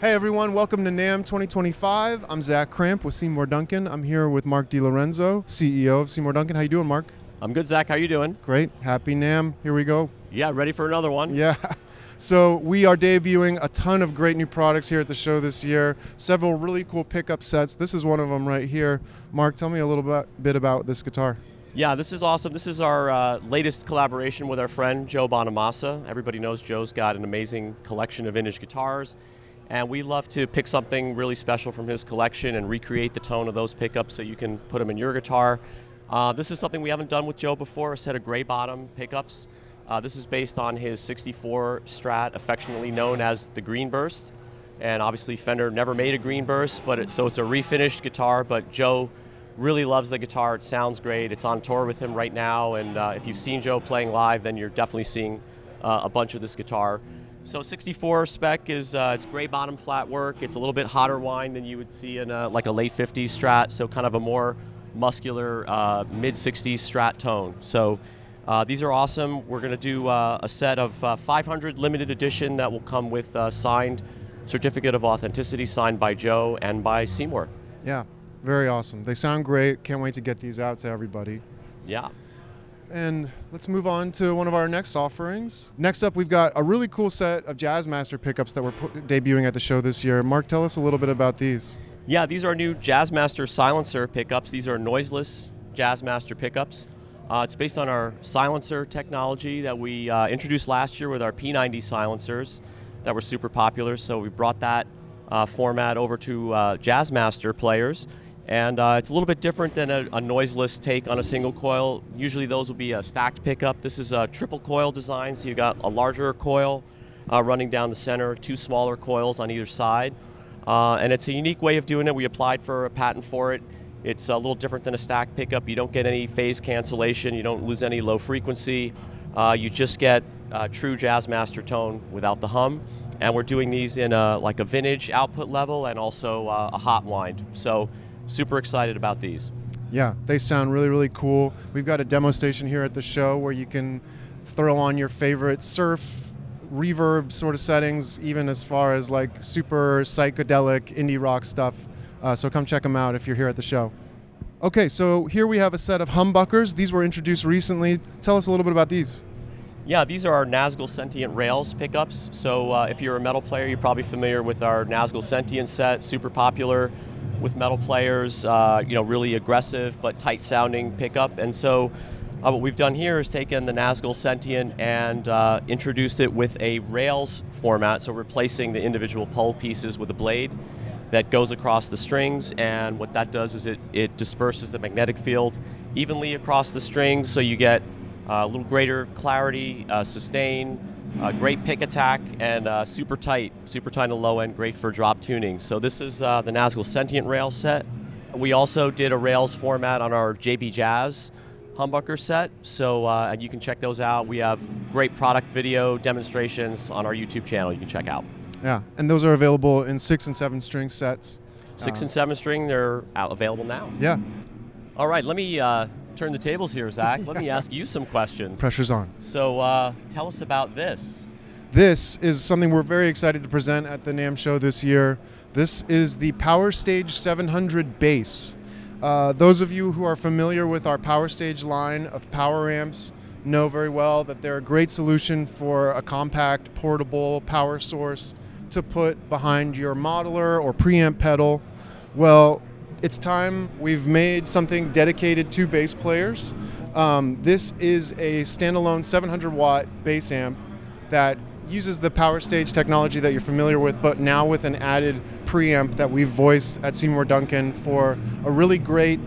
Hey everyone, welcome to NAMM 2025. I'm Zack Cramp with Seymour Duncan. I'm here with Marc DiLorenzo, CEO of Seymour Duncan. How you doing, Marc? I'm good, Zack. How you doing? Great. Happy NAMM. Here we go. Yeah, ready for another one. Yeah. So we are debuting a ton of great new products here at the show this year. Several really cool pickup sets. This is one of them right here. Marc, tell me a little bit about this guitar. Yeah, this is awesome. This is our latest collaboration with our friend Joe Bonamassa. Everybody knows Joe's got an amazing collection of vintage guitars. And we love to pick something really special from his collection and recreate the tone of those pickups so you can put them in your guitar. This is something we haven't done with Joe before, a set of gray bottom pickups. This is based on his 64 Strat, affectionately known as the Green Burst. And obviously Fender never made a Green Burst, so it's a refinished guitar, but Joe really loves the guitar. It sounds great. It's on tour with him right now, and if you've seen Joe playing live, then you're definitely seeing a bunch of this guitar. So 64 spec is it's gray bottom flat work. It's a little bit hotter wind than you would see in like a late 50s Strat, so kind of a more muscular mid 60s Strat tone. So these are awesome. We're going to do a set of 500 limited edition that will come with signed certificate of authenticity signed by Joe and by Seymour. Yeah, very awesome. They sound great. Can't wait to get these out to everybody. Yeah. And let's move on to one of our next offerings. Next up, we've got a really cool set of Jazzmaster pickups that we're debuting at the show this year. Marc, tell us a little bit about these. Yeah, these are new Jazzmaster silencer pickups. These are Noiseless Jazzmaster pickups. It's based on our silencer technology that we introduced last year with our P90 silencers that were super popular. So we brought that format over to Jazzmaster players. And it's a little bit different than a noiseless take on a single coil. Usually those will be a stacked pickup. This is a triple coil design, so you've got a larger coil running down the center, two smaller coils on either side. And it's a unique way of doing it. We applied for a patent for it. It's a little different than a stacked pickup. You don't get any phase cancellation. You don't lose any low frequency. You just get a true Jazzmaster tone without the hum. And we're doing these in like a vintage output level and also a hot wind. So super excited about these. Yeah, they sound really, really cool. We've got a demo station here at the show where you can throw on your favorite surf, reverb sort of settings, even as far as like super psychedelic indie rock stuff. So come check them out if you're here at the show. Okay, so here we have a set of humbuckers. These were introduced recently. Tell us a little bit about these. Yeah, these are our Nazgul Sentient Rails pickups. So if you're a metal player, you're probably familiar with our Nazgul Sentient set, super popular with metal players, really aggressive but tight sounding pickup. And so what we've done here is taken the Nazgul Sentient and introduced it with a rails format, so replacing the individual pole pieces with a blade that goes across the strings, and what that does is it disperses the magnetic field evenly across the strings, so you get a little greater clarity, sustain, great pick attack, and super tight on the low end, great for drop tuning. So this is the Nazgul Sentient Rails set. We also did a Rails format on our JB Jazz humbucker set, so and you can check those out. We have great product video demonstrations on our YouTube channel you can check out. Yeah, and those are available in 6 and 7 string sets. 6 and 7 string, they're available now. Yeah. All right, let me turn the tables here, Zack. Let me ask you some questions. Pressure's on. So tell us about this. This is something we're very excited to present at the NAMM show this year. This is the PowerStage 700 bass. Those of you who are familiar with our PowerStage line of power amps know very well that they're a great solution for a compact, portable power source to put behind your modeler or preamp pedal. Well, it's time we've made something dedicated to bass players. This is a standalone 700 watt bass amp that uses the PowerStage technology that you're familiar with, but now with an added preamp that we've voiced at Seymour Duncan for a really great,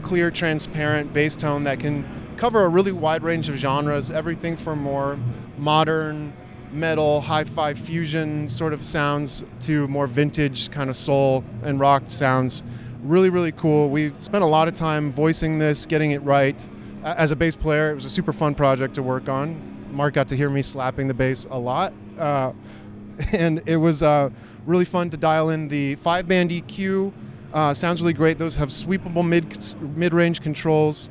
clear, transparent bass tone that can cover a really wide range of genres, everything from more modern metal, hi-fi fusion sort of sounds to more vintage kind of soul and rock sounds. Really, really cool. We spent a lot of time voicing this, getting it right. As a bass player, it was a super fun project to work on. Marc got to hear me slapping the bass a lot. And it was really fun to dial in the 5-band EQ. Sounds really great. Those have sweepable mid-range controls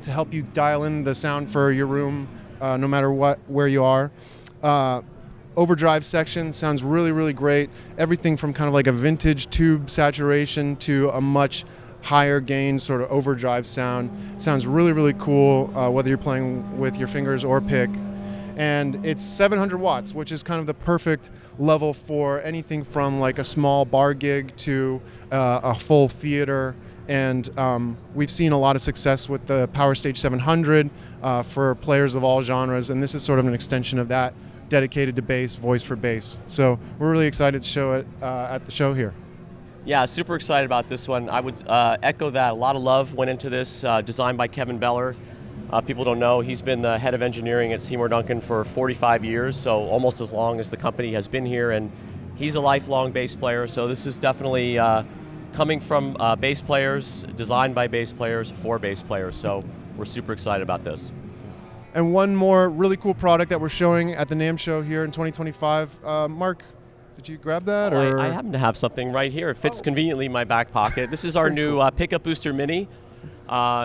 to help you dial in the sound for your room, no matter where you are. overdrive section sounds really, really great. Everything from kind of like a vintage tube saturation to a much higher gain sort of overdrive sound. Sounds really, really cool, whether you're playing with your fingers or pick. And it's 700 watts, which is kind of the perfect level for anything from like a small bar gig to a full theater. And we've seen a lot of success with the PowerStage 700 for players of all genres, and this is sort of an extension of that, dedicated to bass, voice for bass. So we're really excited to show it at the show here. Yeah, super excited about this one. I would echo that. A lot of love went into this, designed by Kevin Beller. People don't know, he's been the head of engineering at Seymour Duncan for 45 years, so almost as long as the company has been here, and he's a lifelong bass player, so this is definitely coming from bass players, designed by bass players, for bass players, so we're super excited about this. And one more really cool product that we're showing at the NAMM show here in 2025. Marc, did you grab that? Or? I happen to have something right here. It fits conveniently in my back pocket. This is our new Pickup Booster Mini.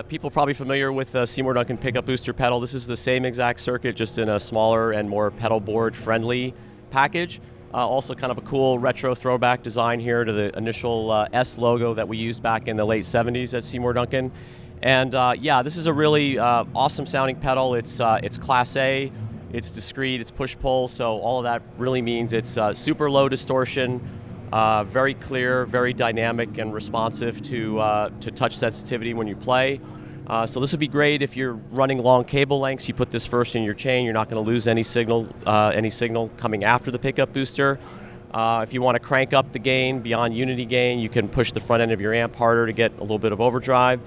People probably familiar with the Seymour Duncan Pickup Booster pedal. This is the same exact circuit, just in a smaller and more pedal board friendly package. Also kind of a cool retro throwback design here to the initial S logo that we used back in the late 70s at Seymour Duncan. And yeah, this is a really awesome sounding pedal. It's Class A, it's discrete, it's push-pull, so all of that really means it's super low distortion, very clear, very dynamic and responsive to touch sensitivity when you play. So this would be great if you're running long cable lengths. You put this first in your chain, you're not going to lose any signal coming after the pickup booster. If you want to crank up the gain beyond unity gain, you can push the front end of your amp harder to get a little bit of overdrive.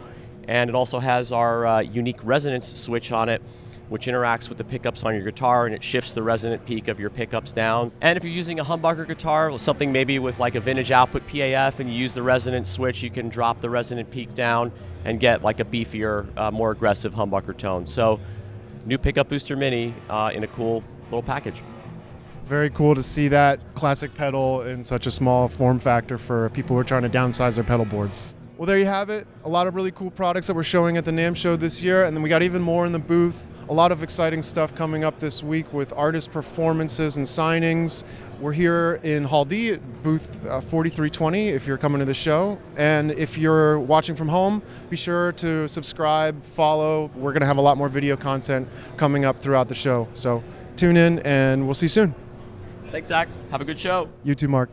And it also has our unique resonance switch on it, which interacts with the pickups on your guitar, and it shifts the resonant peak of your pickups down. And if you're using a humbucker guitar, something maybe with like a vintage output PAF, and you use the resonance switch, you can drop the resonant peak down and get like a beefier, more aggressive humbucker tone. So, new Pickup Booster Mini in a cool little package. Very cool to see that classic pedal in such a small form factor for people who are trying to downsize their pedal boards. Well, there you have it. A lot of really cool products that we're showing at the NAMM show this year, and then we got even more in the booth. A lot of exciting stuff coming up this week with artist performances and signings. We're here in Hall D at booth 4320 if you're coming to the show. And if you're watching from home, be sure to subscribe, follow. We're going to have a lot more video content coming up throughout the show. So tune in, and we'll see you soon. Thanks, Zack. Have a good show. You too, Marc.